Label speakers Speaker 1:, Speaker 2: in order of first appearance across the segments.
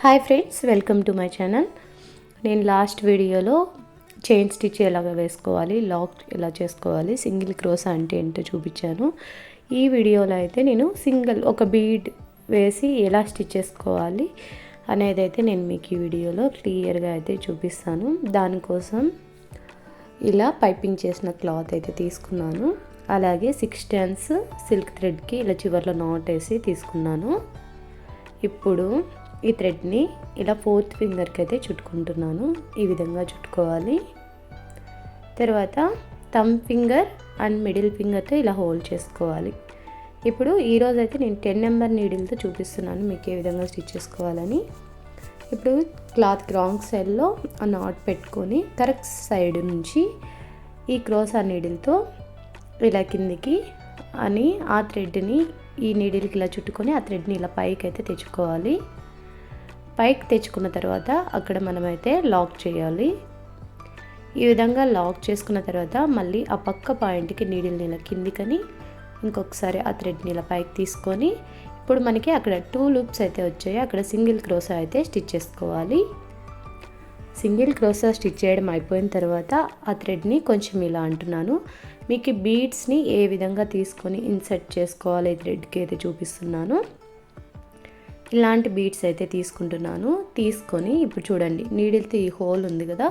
Speaker 1: Hi friends, welcome to my channel. నేను last వీడియోలో chain stitch ఎలాగ వేసుకోవాలి, లాక్ ఎలా చేసుకోవాలి, సింగిల్ క్రోస్ అంటే ఏంటో చూపించాను. ఈ వీడియోలో అయితే నేను ఒక బీడ్ వేసి ఎలా స్టిచ్ చేసుకోవాలి అనేది అయితే నేను మీకు ఈ వీడియోలో క్లియర్గా అయితే చూపిస్తాను. దానికోసం ఇలా పైపింగ్ చేసిన క్లాత్ అయితే తీసుకున్నాను. అలాగే 6 టర్న్స్ సిల్క్ థ్రెడ్కి ఇలా చివర్లో నాట్ వేసి తీసుకున్నాను. ఇప్పుడు ఈ థ్రెడ్ని ఇలా 4th ఫింగర్కి అయితే చుట్టుకుంటున్నాను. ఈ విధంగా చుట్టుకోవాలి. తర్వాత థంబ్ ఫింగర్ అండ్ మిడిల్ ఫింగర్తో ఇలా హోల్డ్ చేసుకోవాలి. ఇప్పుడు ఈరోజు అయితే నేను 10 నెంబర్ నీడిల్తో చూపిస్తున్నాను మీకు ఏ విధంగా స్టిచ్ చేసుకోవాలని. ఇప్పుడు క్లాత్ రాంగ్ సైడ్లో ఆ నాట్ పెట్టుకొని కరెక్ట్ సైడ్ నుంచి ఈ క్రాస్ ఆ నీడిల్తో ఇలా కిందికి అని ఆ థ్రెడ్ని ఈ నీడిల్కి ఇలా చుట్టుకొని ఆ థ్రెడ్ని ఇలా పైకి అయితే తెచ్చుకోవాలి. పైకి తెచ్చుకున్న తర్వాత అక్కడ మనమైతే లాక్ చేయాలి. ఈ విధంగా లాక్ చేసుకున్న తర్వాత మళ్ళీ ఆ పక్క పాయింట్కి నీడిల్ని ఇలా కిందికని ఇంకొకసారి ఆ థ్రెడ్ని ఇలా పైకి తీసుకొని ఇప్పుడు మనకి అక్కడ 2 లూప్స్ అయితే వచ్చాయి. అక్కడ సింగిల్ క్రోసా అయితే స్టిచ్ చేసుకోవాలి. సింగిల్ క్రోసా స్టిచ్ చేయడం అయిపోయిన తర్వాత ఆ థ్రెడ్ని కొంచెం ఇలా అంటున్నాను. మీకు బీడ్స్ని ఏ విధంగా తీసుకొని ఇన్సర్ట్ చేసుకోవాలి థ్రెడ్కి అయితే చూపిస్తున్నాను. ఇలాంటి బీడ్స్ అయితే తీసుకుంటున్నాను. తీసుకొని ఇప్పుడు చూడండి, నీడిల్తో ఈ హోల్ ఉంది కదా,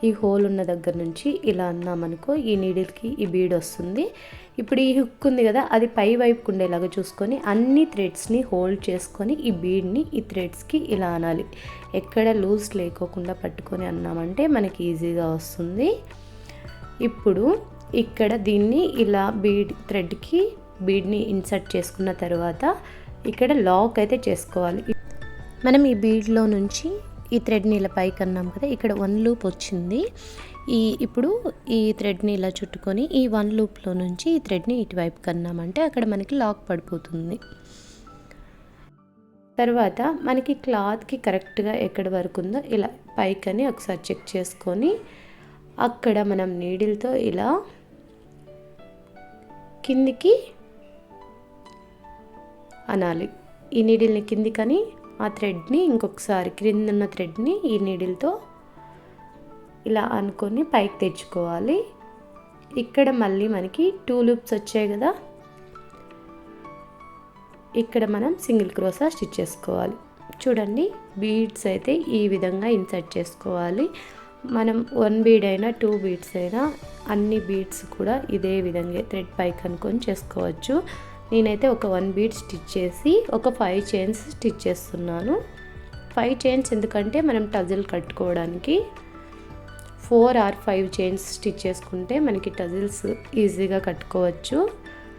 Speaker 1: ఈ హోల్ ఉన్న దగ్గర నుంచి ఇలా అన్నామనుకో ఈ నీడిల్కి ఈ బీడ్ వస్తుంది. ఇప్పుడు ఈ హుక్ ఉంది కదా, అది పై వైపుకు ఉండేలాగా చూసుకొని అన్ని థ్రెడ్స్ని హోల్డ్ చేసుకొని ఈ బీడ్ని ఈ థ్రెడ్స్కి ఇలా అనాలి. ఎక్కడ లూజ్ లేకోకుండా పట్టుకొని అన్నామంటే మనకి ఈజీగా వస్తుంది. ఇప్పుడు ఇక్కడ దీన్ని ఇలా థ్రెడ్కి బీడ్ని ఇన్సర్ట్ చేసుకున్న తర్వాత ఇక్కడ లాక్ అయితే చేసుకోవాలి. మనం ఈ బీడ్లో నుంచి ఈ థ్రెడ్ని ఇలా పైకి అన్నాం కదా, ఇక్కడ 1 లూప్ వచ్చింది. ఇప్పుడు ఈ థ్రెడ్ని ఇలా చుట్టుకొని ఈ 1 లూప్లో నుంచి ఈ థ్రెడ్ని ఇటువైపు కన్నామంటే అక్కడ మనకి లాక్ పడిపోతుంది. తర్వాత మనకి క్లాత్కి కరెక్ట్గా ఎక్కడి వరకు ఉందో ఇలా పైకని ఒకసారి చెక్ చేసుకొని అక్కడ మనం నీడిల్తో ఇలా కిందికి అనాలి. ఈ నీడిల్ని కిందికని ఆ థ్రెడ్ని ఇంకొకసారి క్రింద ఉన్న థ్రెడ్ని ఈ నీడిల్తో ఇలా అనుకొని పైకి తెచ్చుకోవాలి. ఇక్కడ మళ్ళీ మనకి 2 లూప్స్ వచ్చాయి కదా, ఇక్కడ మనం సింగిల్ క్రోసా స్టిచ్ చేసుకోవాలి. చూడండి, బీడ్స్ అయితే ఈ విధంగా ఇన్సర్ట్ చేసుకోవాలి. మనం 1 బీడ్ అయినా 2 బీడ్స్ అయినా అన్ని బీడ్స్ కూడా ఇదే విధంగా థ్రెడ్ పైకి అనుకొని చేసుకోవచ్చు. నేనైతే ఒక 1 బీడ్ స్టిచ్ చేసి ఒక 5 చైన్స్ స్టిచ్ చేస్తున్నాను. 5 చైన్స్ ఎందుకంటే మనం టజిల్ కట్టుకోవడానికి 4 or 5 చైన్స్ స్టిచ్ చేసుకుంటే మనకి టజిల్స్ ఈజీగా కట్టుకోవచ్చు.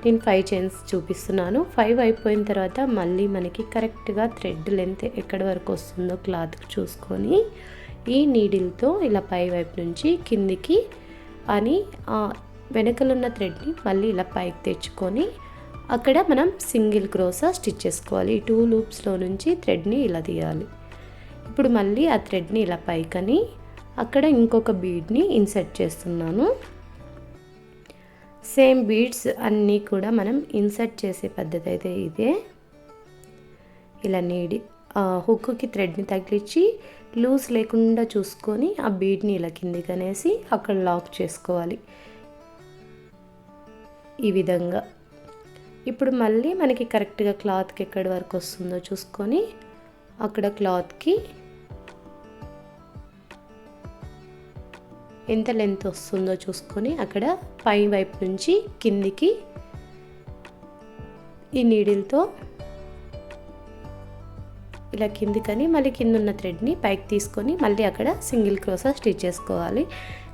Speaker 1: నేను 5 చైన్స్ చూపిస్తున్నాను. 5 అయిపోయిన తర్వాత మళ్ళీ మనకి కరెక్ట్గా థ్రెడ్ లెంత్ ఎక్కడి వరకు వస్తుందో క్లాత్ చూసుకొని ఈ నీడిల్తో ఇలా పై వైపు నుంచి కిందికి అని వెనకలున్న థ్రెడ్ని మళ్ళీ ఇలా పైకి తెచ్చుకొని అక్కడ మనం సింగిల్ క్రోసా స్టిచ్ చేసుకోవాలి. ఈ 2 లూప్స్లో నుంచి థ్రెడ్ని ఇలా తీయాలి. ఇప్పుడు మళ్ళీ ఆ థ్రెడ్ని ఇలా పైకని అక్కడ ఇంకొక బీడ్ని ఇన్సర్ట్ చేస్తున్నాను. సేమ్ బీడ్స్ అన్నీ కూడా మనం ఇన్సర్ట్ చేసే పద్ధతి అయితే ఇదే. ఇలా హుక్కి థ్రెడ్ని తగిలించి లూజ్ లేకుండా చూసుకొని ఆ బీడ్ని ఇలా కిందికి అనేసి అక్కడ లాక్ చేసుకోవాలి ఈ విధంగా. ఇప్పుడు మళ్ళీ మనకి కరెక్ట్గా క్లాత్కి ఎక్కడి వరకు వస్తుందో చూసుకొని అక్కడ క్లాత్కి ఎంత లెంత్ వస్తుందో చూసుకొని అక్కడ పై వైపు నుంచి కిందికి ఈ నీడిల్తో ఇలా కిందికని మళ్ళీ కింద ఉన్న థ్రెడ్ని పైకి తీసుకొని మళ్ళీ అక్కడ సింగిల్ క్రోసా స్టిచ్ చేసుకోవాలి.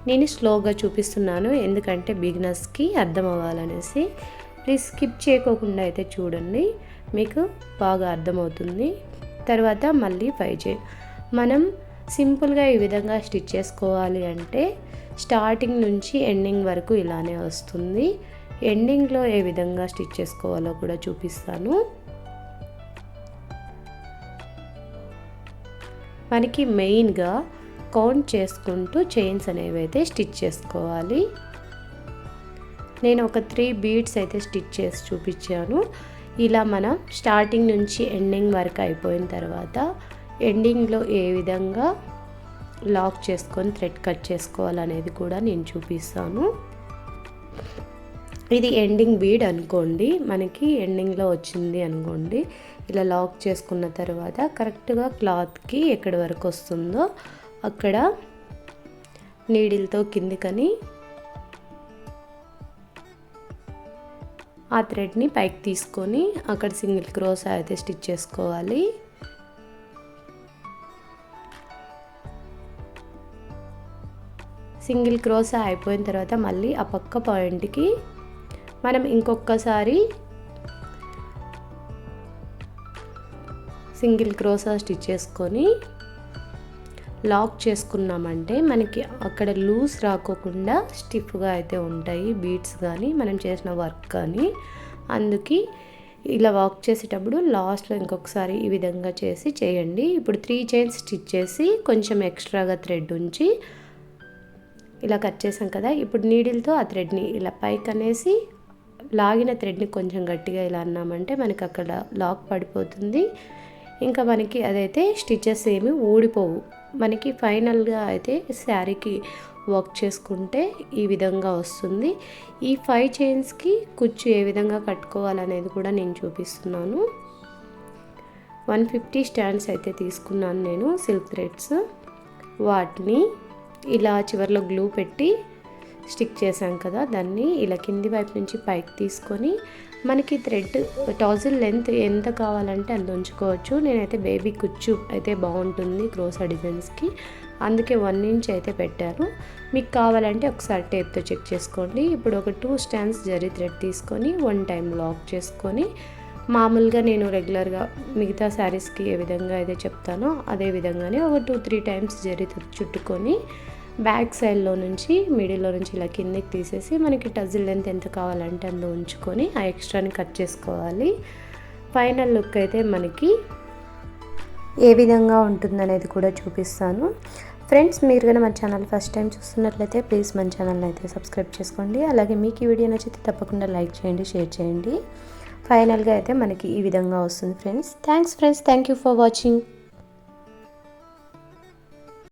Speaker 1: నేను స్లోగా చూపిస్తున్నాను ఎందుకంటే బిగినర్స్కి అర్థం అవ్వాలనేసి. ప్లీజ్ స్కిప్ చేయకోకుండా అయితే చూడండి, మీకు బాగా అర్థమవుతుంది. తర్వాత మళ్ళీ 5 చైన్ మనం సింపుల్గా ఈ విధంగా స్టిచ్ చేసుకోవాలి అంటే స్టార్టింగ్ నుంచి ఎండింగ్ వరకు ఇలానే వస్తుంది. ఎండింగ్లో ఏ విధంగా స్టిచ్ చేసుకోవాలో కూడా చూపిస్తాను. మనకి మెయిన్గా కౌంట్ చేసుకుంటూ చైన్స్ అనేవి అయితే స్టిచ్ చేసుకోవాలి. నేను ఒక 3 బీడ్స్ అయితే స్టిచ్ చేసి చూపించాను. ఇలా మనం స్టార్టింగ్ నుంచి ఎండింగ్ వరకు అయిపోయిన తర్వాత ఎండింగ్లో ఏ విధంగా లాక్ చేసుకొని థ్రెడ్ కట్ చేసుకోవాలనేది కూడా నేను చూపిస్తాను. ఇది ఎండింగ్ బీడ్ అనుకోండి, మనకి ఎండింగ్లో వచ్చింది అనుకోండి. ఇలా లాక్ చేసుకున్న తర్వాత కరెక్ట్గా క్లాత్కి ఎక్కడి వరకు వస్తుందో అక్కడ నీడిల్తో కిందికని ఆ థ్రెడ్ని పైకి తీసుకొని అక్కడ సింగిల్ క్రోస్ అయితే స్టిచ్ చేసుకోవాలి. సింగిల్ క్రోస్ అయిపోయిన తర్వాత మళ్ళీ ఆ పక్క పాయింట్కి మనం ఇంకొకసారి సింగిల్ క్రోస్ స్టిచ్ చేసుకొని లాక్ చేసుకున్నామంటే మనకి అక్కడ లూజ్ రాకోకుండా స్టిఫ్గా అయితే ఉంటాయి బీడ్స్ కానీ మనం చేసిన వర్క్ కానీ. అందుకే ఇలా వాక్ చేసేటప్పుడు లాస్ట్లో ఇంకొకసారి ఈ విధంగా చేయండి. ఇప్పుడు 3 చైన్స్ స్టిచ్ చేసి కొంచెం ఎక్స్ట్రాగా థ్రెడ్ ఉంచి ఇలా కట్ చేసాం కదా. ఇప్పుడు నీడిల్తో ఆ థ్రెడ్ని ఇలా పైకి అనేసి లాగిన థ్రెడ్ని కొంచెం గట్టిగా ఇలా అన్నామంటే మనకి అక్కడ లాక్ పడిపోతుంది. ఇంకా మనకి అదైతే స్టిచెస్ ఏమి ఊడిపోవు. మనకి ఫైనల్గా అయితే శారీకి వర్క్ చేసుకుంటే ఈ విధంగా వస్తుంది. ఈ 5 చైన్స్కి కుచ్చు ఏ విధంగా కట్టుకోవాలనేది కూడా నేను చూపిస్తున్నాను. 150 స్టాండ్స్ అయితే తీసుకున్నాను నేను సిల్క్ థ్రెడ్స్. వాటిని ఇలా చివర్లో గ్లూ పెట్టి స్టిక్ చేసాం కదా, దాన్ని ఇలా కింది వైపు నుంచి పైకి తీసుకొని మనకి థ్రెడ్ టాజిల్ లెంత్ ఎంత కావాలంటే అంత ఉంచుకోవచ్చు. నేనైతే బేబీ కుచ్చు అయితే బాగుంటుంది క్రోసా డిజైన్స్కి, అందుకే 1 ఇంచ్ అయితే పెట్టాను. మీకు కావాలంటే ఒకసారి టేప్తో చెక్ చేసుకోండి. ఇప్పుడు ఒక 2 స్టాండ్స్ జరీ థ్రెడ్ తీసుకొని 1 టైం లాక్ చేసుకొని మామూలుగా నేను రెగ్యులర్గా మిగతా శారీస్కి ఏ విధంగా అయితే చెప్తానో అదే విధంగానే ఒక 2-3 టైమ్స్ జరీ చుట్టుకొని బ్యాక్ సైడ్లో నుంచి మిడిల్లో నుంచి ఇలా కిందకి తీసేసి మనకి టజిల్ లెంత్ ఎంత కావాలంటే అందులో ఉంచుకొని ఆ ఎక్స్ట్రాని కట్ చేసుకోవాలి. ఫైనల్ లుక్ అయితే మనకి ఏ విధంగా ఉంటుందనేది కూడా చూపిస్తాను. ఫ్రెండ్స్, మీరు కానీ మన ఛానల్ ఫస్ట్ టైం చూస్తున్నట్లయితే ప్లీజ్ మన ఛానల్ని అయితే సబ్స్క్రైబ్ చేసుకోండి. అలాగే మీకు ఈ వీడియో నచ్చితే తప్పకుండా లైక్ చేయండి, షేర్ చేయండి. ఫైనల్గా అయితే మనకి ఈ విధంగా వస్తుంది friends. Thanks friends, thank you for watching.